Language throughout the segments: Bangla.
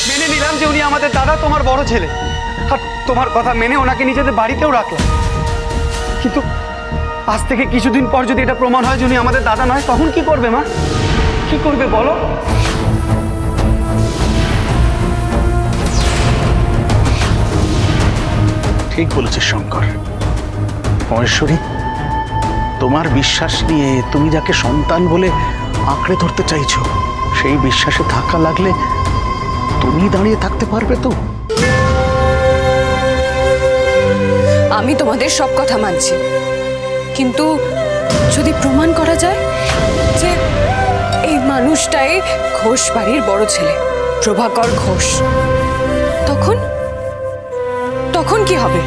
মেনে নিলাম যে উনি আমাদের দাদা, তোমার বড় ছেলে, আর তোমার কথা মেনে ওনাকে নিজেদের বাড়িতেও রাখলাম। কিন্তু আজ থেকে কিছুদিন পর যদি এটা প্রমাণ হয় যে উনি আমাদের দাদা নয়, তখন কি করবে মা? কি করবে বলো? ঠিক বলেছিস শঙ্কর। মহেশ্বরী, তোমার বিশ্বাস নিয়ে তুমি যাকে সন্তান বলে আঁকড়ে ধরতে চাইছো, সেই বিশ্বাসে ধাক্কা লাগলে তুমি দাঁড়িয়ে থাকতে পারবে তো? আমি তোমাদের সব কথা মানছি, কিন্তু যদি প্রমাণ করা যায় যে এই মানুষটাই ঘোষ বাড়ির বড় ছেলে, প্রভাকর ঘোষ, তখন তখন কি হবে?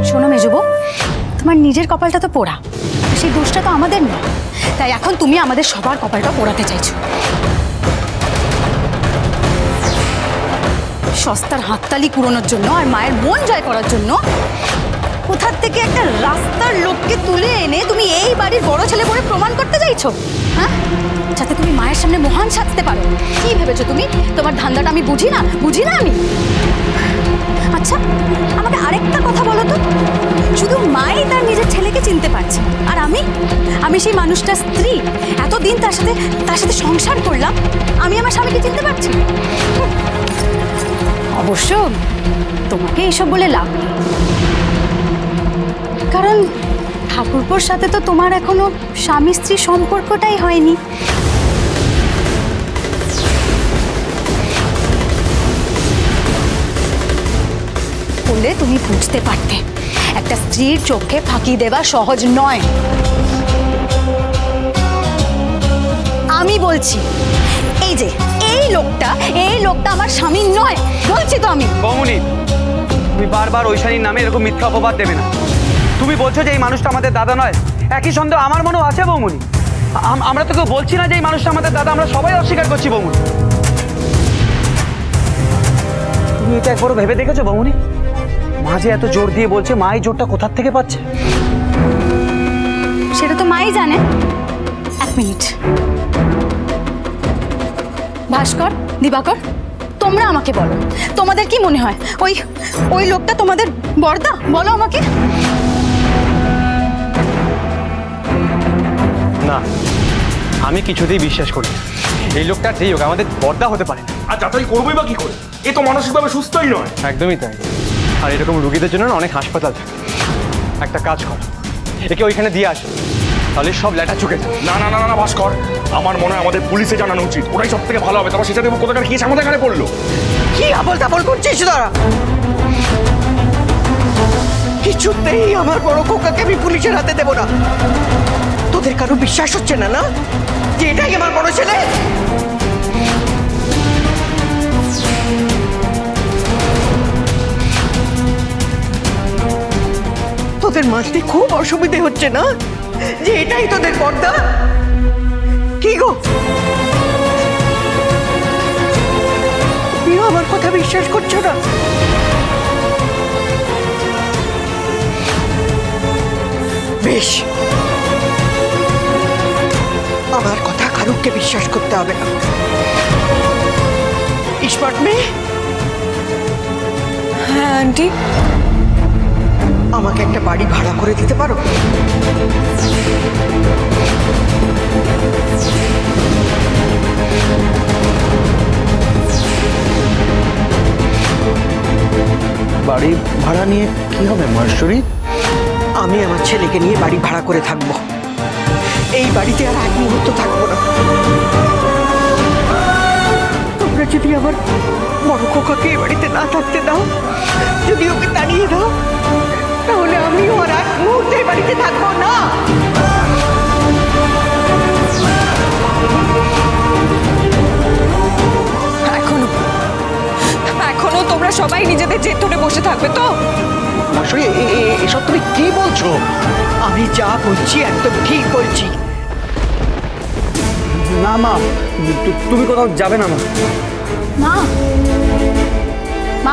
শোনো মেজবো, তোমার নিজের কপালটা তো পোড়া, সেই দোষটা তো আমাদের নয়। তাই এখন তুমি আমাদের সবার কপালটা পোড়াতে চাইছো। সস্তার হাততালি কুড়োনোর জন্য আর মায়ের মন জয় করার জন্য কোথার থেকে একটা রাস্তার লোককে তুলে এনে তুমি এই বাড়ির বড় ছেলে বলে প্রমাণ করতে চাইছো, হ্যাঁ? যাতে তুমি মায়ের সামনে মহান সাজতে পারো। কি ভেবেছো তুমি? তোমার ধান্দাটা আমি বুঝি না আমি। আচ্ছা, আমাকে আরেকটা কথা বলো তো, শুধু মাই তার নিজের ছেলেকে চিনতে পারছে, আর আমি সেই মানুষটার স্ত্রী, এতদিন তার সাথে সংসার করলাম, আমি আমার স্বামীকে চিনতে পারছি? অবশ্য তোমাকে এইসব বলে লাভ নেই, কারণ ঠাকুরপোর সাথে তো তোমার এখনো স্বামী স্ত্রী সম্পর্কটাই হয়নি। বললে তুমি বুঝতে পারতে একটা স্ত্রীর চোখে ফাঁকি দেওয়া সহজ নয়। আমি বলছি এই লোকটা আমার স্বামী নয়, বলছি তো আমি। বৌমনি, তুমি বারবার ঐশানীর নামে এরকম মিথ্যা অপবাদ দেবে না। তুমি বলছো যে এই মানুষটা আমাদের দাদা নয়, একই সন্দেহ আমার মনেও আছে বৌমনি। আমরা তো কেউ বলছি না যে এই মানুষটা আমাদের দাদা, আমরা সবাই অস্বীকার করছি বৌমনি। তুমি এটা একবারও ভেবে দেখেছো বৌমনি? মা যে এত জোর দিয়ে বলছে, মা এই জোরটা কোথার থেকে পাচ্ছে? সেটা তো মাই জানে। এক মিনিট, ভাস্কর, দিবাকর, তোমরা আমাকে বলো, তোমাদের কি মনে হয় ওই লোকটা তোমাদের বড়দা? বলো আমাকে। না, আমি কিছুতেই বিশ্বাস করি এই লোকটা যেই হোক আমাদের বড়দা হতে পারে। আর যাতাই করবোই বা কি করে? এ তো মানসিকভাবে সুস্থই নয়। একদমই তাই। আর এরকম রুগীদের জন্য অনেক হাসপাতাল থাকে। একটা কাজ কর, একে ওইখানে দিয়ে আসো, তাহলে সব লেটা চুকে যায়। না না না না ভাস্কর, আমার মনে হয় আমাদের পুলিশে জানানো উচিত, ওটাই সব থেকে ভালো হবে। তারপর সেটা দেবো কোথাকার কি আমাদের এখানে পড়লো। কি আবল তাবল করছিস তোরা? কিছুতেই আমার বড় খোকাকে আমি পুলিশের হাতে দেবো না। তোদের কারো বিশ্বাস হচ্ছে না না যে এটাই আমার বড় ছেলে? তোদের মানতে খুব অসুবিধে হচ্ছে না যে এটাই তোদের বড়দা? কি গো, তুমিও আমার কথা বিশ্বাস করছো না? বেশ, আমার কথা কারুকে বিশ্বাস করতে হবে না। স্মার্ট মেয়ে। হ্যাঁ আন্টি। আমাকে একটা বাড়ি ভাড়া করে দিতে পারো? বাড়ি ভাড়া নিয়ে কি হবে মহেশ্বরী? আমি আমার ছেলেকে নিয়ে বাড়ি ভাড়া করে থাকবো। এই বাড়িতে আর এক মুহূর্ত থাকবো না। তোমরা যদি আমার বড় খোকাকে এই বাড়িতে না থাকতে দাও, যদি ওকে তাড়িয়ে দাও, তাহলে আমিও আর এক মুহূর্তে এই বাড়িতে থাকবো না। এখনো তোমরা সবাই নিজেদের জেদ ধরে বসে থাকবে তো? মহেশ্বরী, এসব তুমি কি বলছো? আমি যা বলছি একদম ঠিক বলছি। না মা, তুমি কোথাও যাবে না। মা,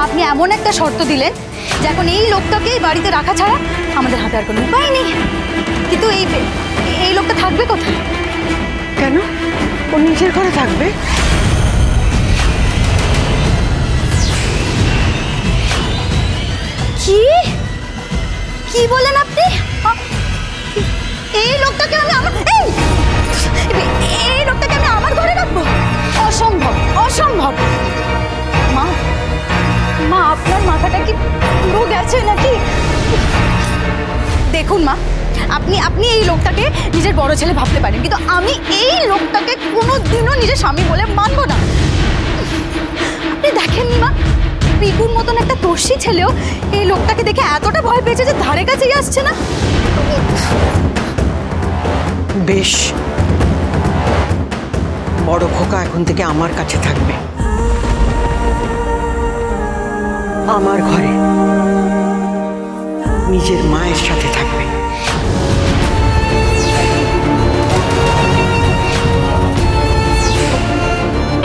আপনি এমন একটা শর্ত দিলেন যে এখন এই লোকটাকে এই বাড়িতে রাখা ছাড়া আমাদের হাতে আর কোনো উপায় নেই। কিন্তু এই লোকটা থাকবে কোথায়? কেন ও নিজের ঘরে থাকবে? কি কি বলেন আপনি? এই লোকটাকে আমি এই লোকটাকে আমি আমার ঘরে রাখবো? অসম্ভব, অসম্ভব। মা মা আপনার মাথাটা কি পুরো গেছে নাকি? দেখুন মা, আপনি এই লোকটাকে নিজের বড় ছেলে ভাবতে পারেন, কিন্তু আমি এই লোকটাকে কোনোদিনও নিজের স্বামী বলে মানবো না। আপনি দেখেননি মা, পিকুর মতন একটা দোষী ছেলেও এই লোকটাকে দেখে এতটা ভয় পেয়েছে যে ধারে কাছেই আসছে না। বেশ, বড় খোকা এখন থেকে আমার কাছে থাকবে, আমার ঘরে নিজের মায়ের সাথে থাকবে।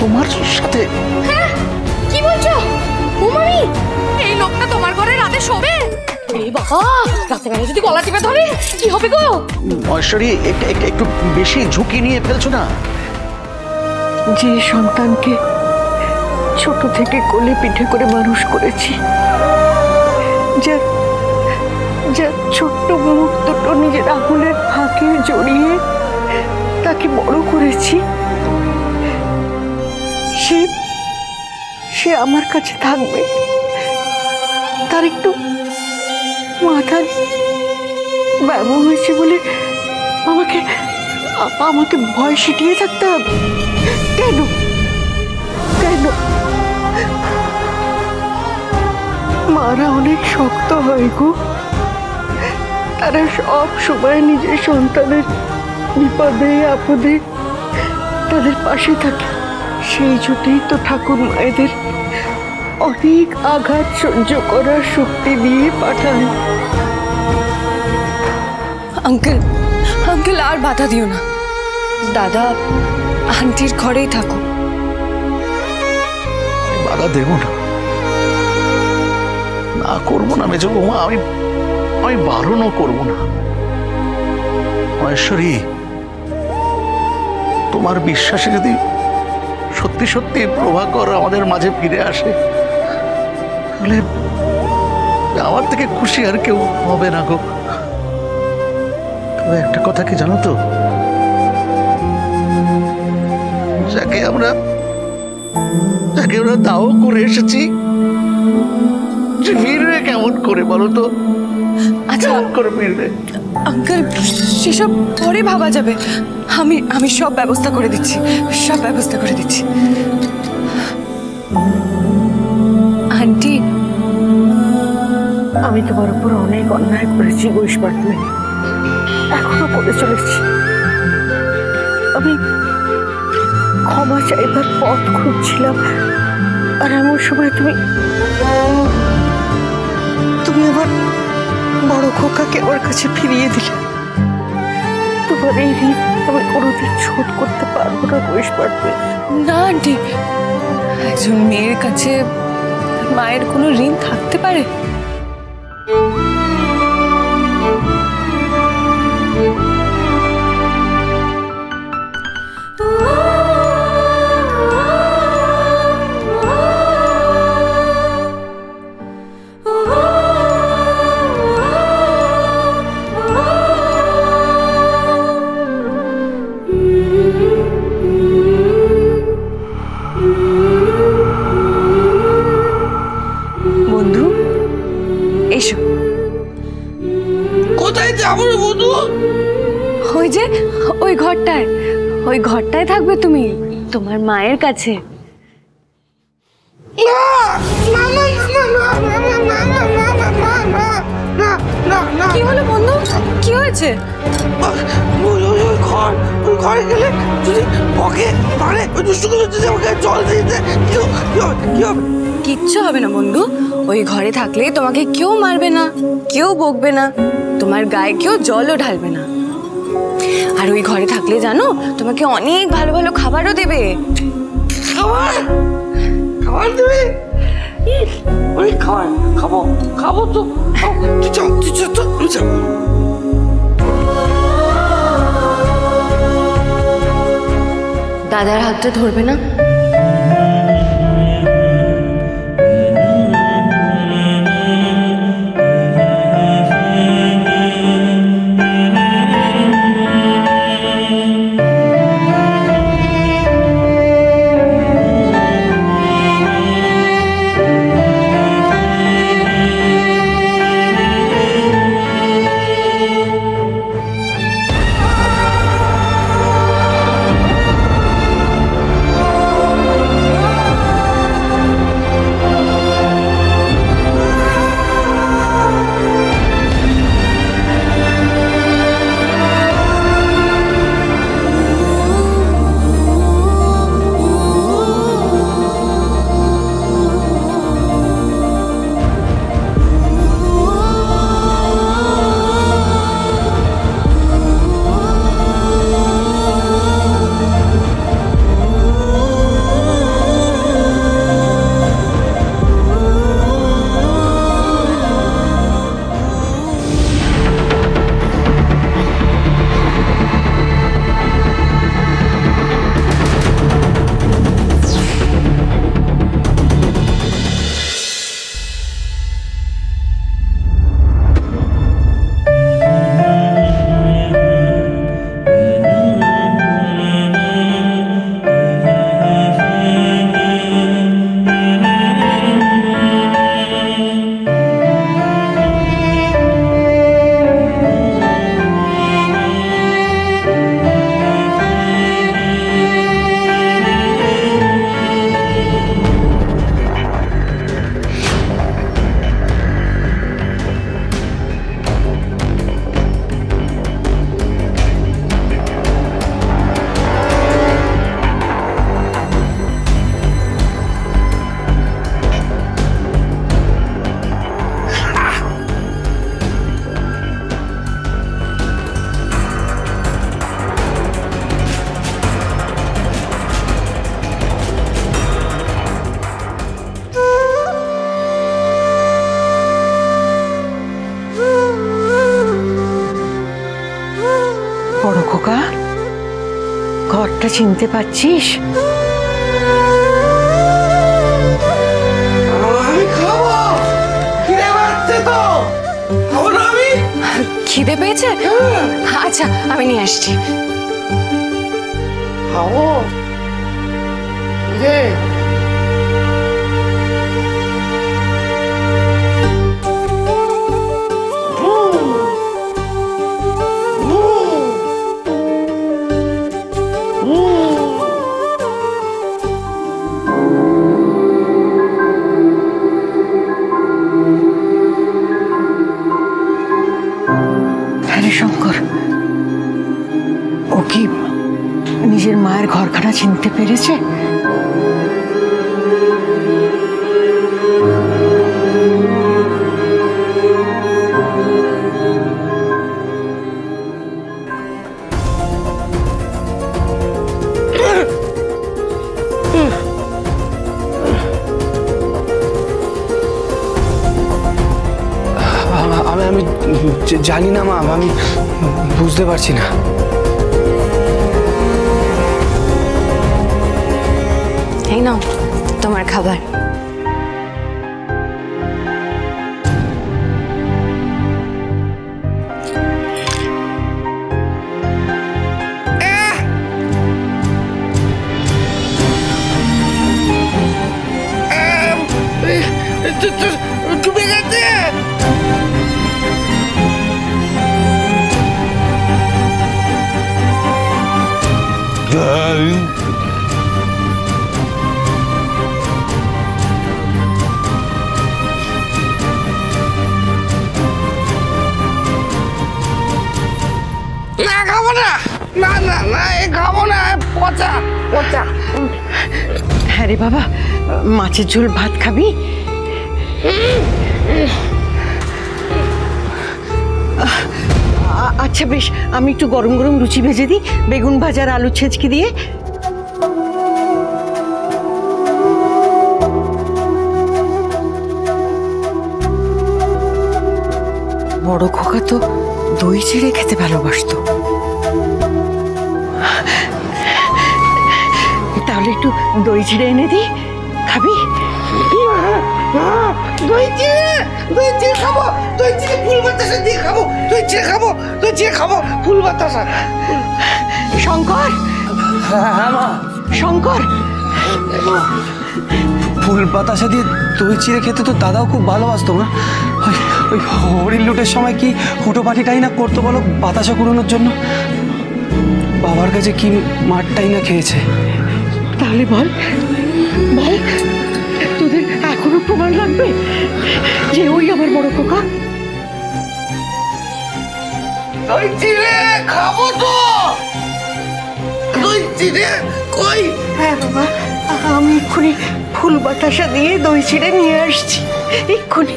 তোমার সাথে? কি বলছো উমামি? এই লোকটা তোমার ঘরে রাতে শোবে? এই বাবা, রাতে বেলা যদি গলা টিপে ধরে কি হবে গো? ঐশ্বরী, একটু বেশি ঝুঁকি নিয়ে ফেলছো না? যে সন্তানকে ছোট থেকে কোলে পিঠে করে মানুষ করেছি, যার ছোট্ট মুখ দুটো নিজের আঙুলের ফাঁকে জড়িয়ে তাকে বড় করেছি, সে আমার কাছে থাকবে। তার একটু মাথার ব্যামো হয়েছে বলে আমাকে ভয় সিটিয়ে থাকতে হবে? কেন কেন? মারা অনেক শক্ত হয় গো, তারা সব সময় নিজের সন্তানের বিপদে আপদে তাদের পাশে থাকে। সেই জন্যই তো ঠাকুর মায়েদের অনেক আঘাত সহ্য করার শক্তি দিয়ে পাঠায়। আঙ্কেল, আঙ্কেল আর বাধা দিও না। দাদা আন্টির ঘরেই থাকো। বাধা দেব না, না করবো না মেজো বৌমা, আমি বারণও করবো না। ঐশ্বরী, তোমার বিশ্বাসে যদি সত্যি সত্যি প্রভাকর আমাদের মাঝে ফিরে আসে, তাহলে আমার থেকে খুশি আর কেউ হবে না গো। তবে একটা কথা কি জানো তো, যাকে আমরা দাও করে এসেছি, ফিরবে কেমন করে বলো তো? আচ্ছা করে ফিরবে। আঙ্কেল, সেসব পরে ভাবা যাবে। আমি সব ব্যবস্থা করে দিচ্ছি, সব ব্যবস্থা করে দিচ্ছি। আন্টি, আমি তোমার উপর অনেক অন্যায় করেছি বৈষ্ণব, এখনো করে চলেছি। আমি ক্ষমা চাইবার পথ খুঁজছিলাম, আর এমন সময় তুমি আমার বড় খোকাকে আমার কাছে ফিরিয়ে দিলে। তোমার এই ঋণ আমি কোনোদিন শোধ করতে পারবো না বৈষ্ণব। না আন্টি, একজন মেয়ের কাছে মায়ের কোনো ঋণ থাকতে পারে? বন্ধু, এসো। কোথায় যাবো রে বন্ধু? ওই যে ওই ঘরটায় থাকবে তুমি, তোমার মায়ের কাছে। কি হলো বন্ধু, কি হয়েছে? ওই ঘরে গেলে যদি বকে পারে, ওই দুষ্টুগুলো যদি আমাকে জল দিতে, কি হবে? কিচ্ছু হবে না বন্ধু, ওই ঘরে থাকলে তোমাকে কেউ মারবে না, কেউ বকবে না, তোমার গায়ে কেউ জলও ঢালবে না। আর ওই ঘরে থাকলে জানো, তোমাকে অনেক ভালো ভালো খাবারও দেবে। খাবার দেবে? ওই খাবো খাবো তো তুই যাও তুই যাও দাদার হাতটা ধরবে না? বড় খোকা, ঘরটা চিনতে পারছিস? আমি খাবো খিদে পাচ্ছে তো খাবো না আমি খিদে পেয়েছে? আচ্ছা আমি নিয়ে আসছি। খাবো খিদে শঙ্কর, ও কি নিজের মায়ের ঘরখানা চিনতে পেরেছে? আমি জানি না মা, আমি বুঝতে পারছি না। এই নাও তোমার খাবার। ডুবে গেছে না খাবো না না না না এ খাবো না পচা পচা হ্যাঁ রে বাবা, মাছের ঝোল ভাত খাবি? আচ্ছা বেশ, আমি একটু গরম গরম লুচি ভেজে দিই বেগুন ভাজার আলু ছেঁচকি দিয়ে। বড় খোকা তো দই চিড়ে খেতে ভালোবাসতো। তাহলে একটু দই চিড়ে এনে দিই, খাবি? দই চিড়ে খাবো, দই চিড়ে ফুল বাতাসা দিয়ে খাবো, দই চিড়ে খাবো, দই চিড়ে খাবো, ফুল বাতাসা। শঙ্কর, হ্যাঁ মা। শঙ্কর, ফুল বাতাসা দিয়ে দই চিড়ে খেতে তো দাদাও খুব ভালোবাসতো না। ওই ওই হরিণ লুটের সময় কি হুটো পাটিটাই না করতো বলো বাতাসা কুড়োনোর জন্য? বাবার কাছে কি মাঠটাই না খেয়েছে। তাহলে বল বল, তোদের এখনো প্রমাণ লাগবে যে ওই আমার বড় খোকা? দই চিড়ে খাবো তো, দই চিড়ে কই? হ্যাঁ বাবা, আমি এক্ষুনি ফুল বাতাসা দিয়ে দই চিড়ে নিয়ে আসছি, এক্ষুনি।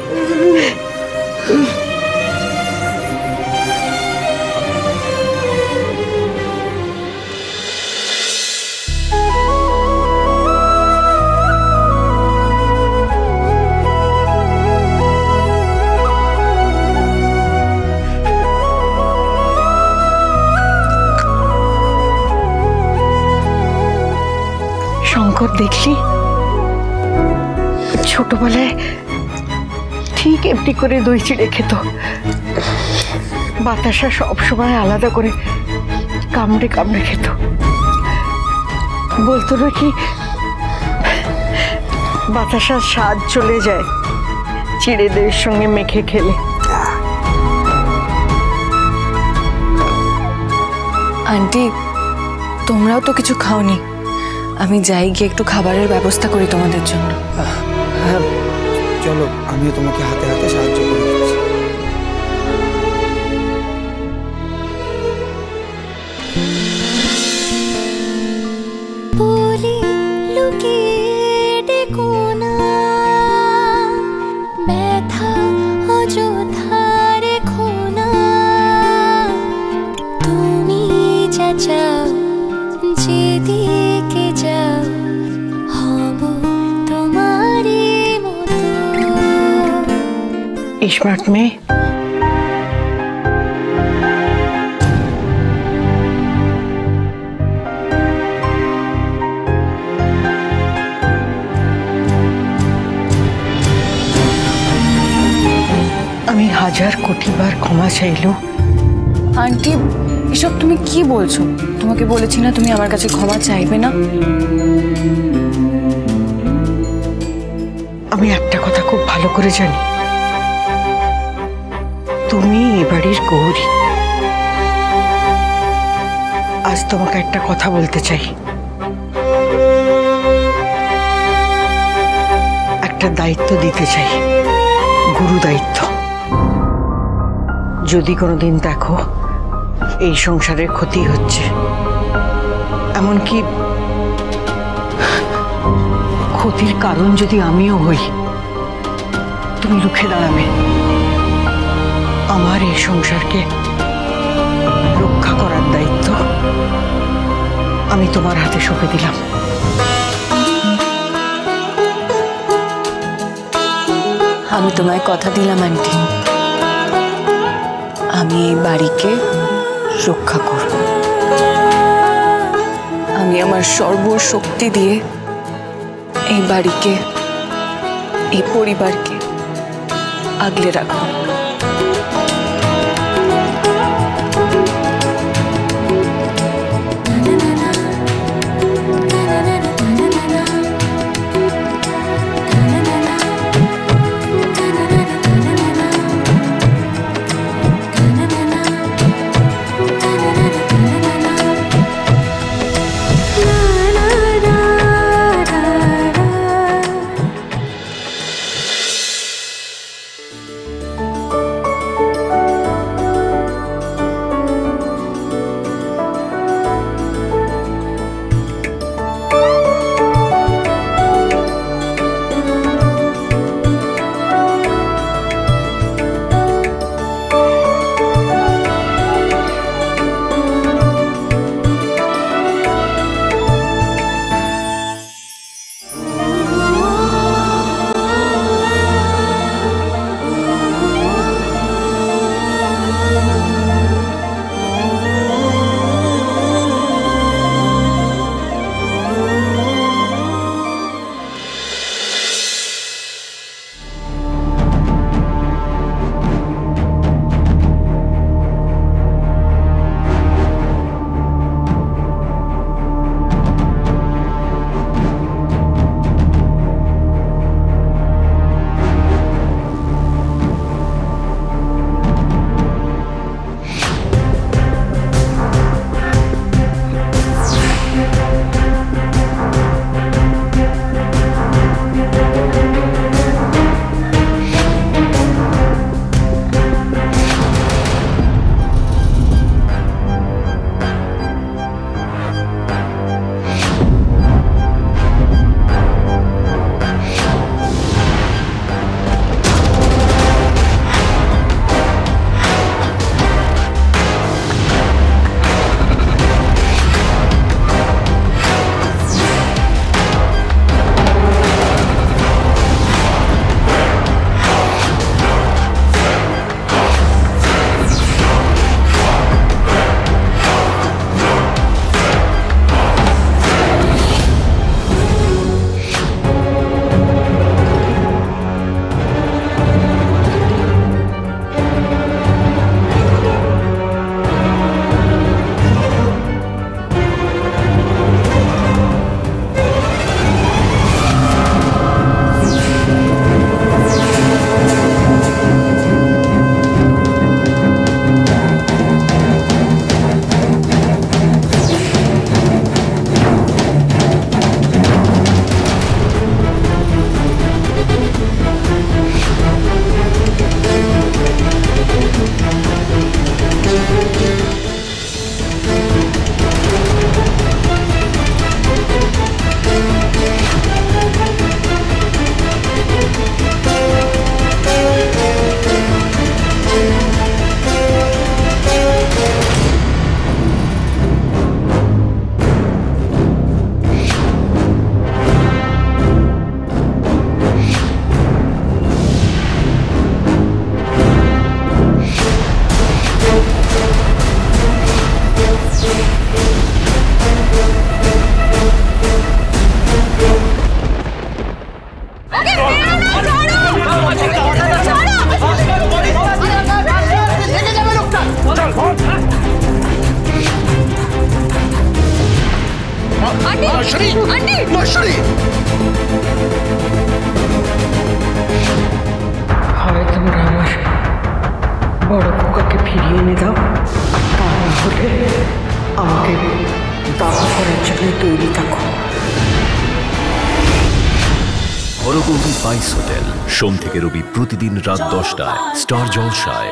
শঙ্কর, দেখলি ছোটবেলায় ঠিক এমনি করে দই চিড়ে খেত। বাতাসা সবসময় আলাদা করে কামড়ে কামড়ে খেত। বলতো নাকি বাতাসার স্বাদ চলে যায় চিড়ে দইয়ের সঙ্গে মেখে খেলে। আন্টি, তোমরাও তো কিছু খাওনি। আমি যাই গিয়ে একটু খাবারের ব্যবস্থা করি তোমাদের জন্য। হ্যাঁ চলো, আমিও তোমাকে হাতে হাতে সাহায্য করে দিচ্ছি। বলি লুকিয়ে ডেকো না, ব্যথা অযথা রেখো না, তুমি যা চাও যেদিকে যাও হব তোমারই মতো। স্মার্ট মেয়ে, আমি হাজার কোটি বার ক্ষমা চাইলো। আন্টি, এসব তুমি কি বলছো? তোমাকে বলেছি না তুমি আমার কাছে ক্ষমা চাইবে না। আমি একটা কথা খুব ভালো করে জানি, তুমি এ বাড়ির গৌরী। আজ তোমাকে একটা কথা বলতে চাই, একটা দায়িত্ব দিতে চাই, গুরু দায়িত্ব। যদি কোনোদিন দেখো এই সংসারের ক্ষতি হচ্ছে, এমনকি ক্ষতির কারণ যদি আমিও হই, তুমি রুখে দাঁড়াবে। আমার এই সংসারকে রক্ষা করার দায়িত্ব আমি তোমার হাতে সঁপে দিলাম। আমি তোমায় কথা দিলাম আন্টি, আমি এই বাড়িকে রক্ষা করব। আমি আমার সর্বশক্তি দিয়ে এই বাড়িকে, এই পরিবারকে আগলে রাখবো। নশ্বরী, আন্টি! নশ্বরী। হয় তোমরা আমার বড় খোকাকে ফিরিয়ে এনে দাও, আর তা না হলে আমাকে দাবা করার জন্য তৈরি থাকো। হরগৌরী স্পাইস হোটেল, সোম থেকে রবি প্রতিদিন রাত 10টায় স্টার জলসায়।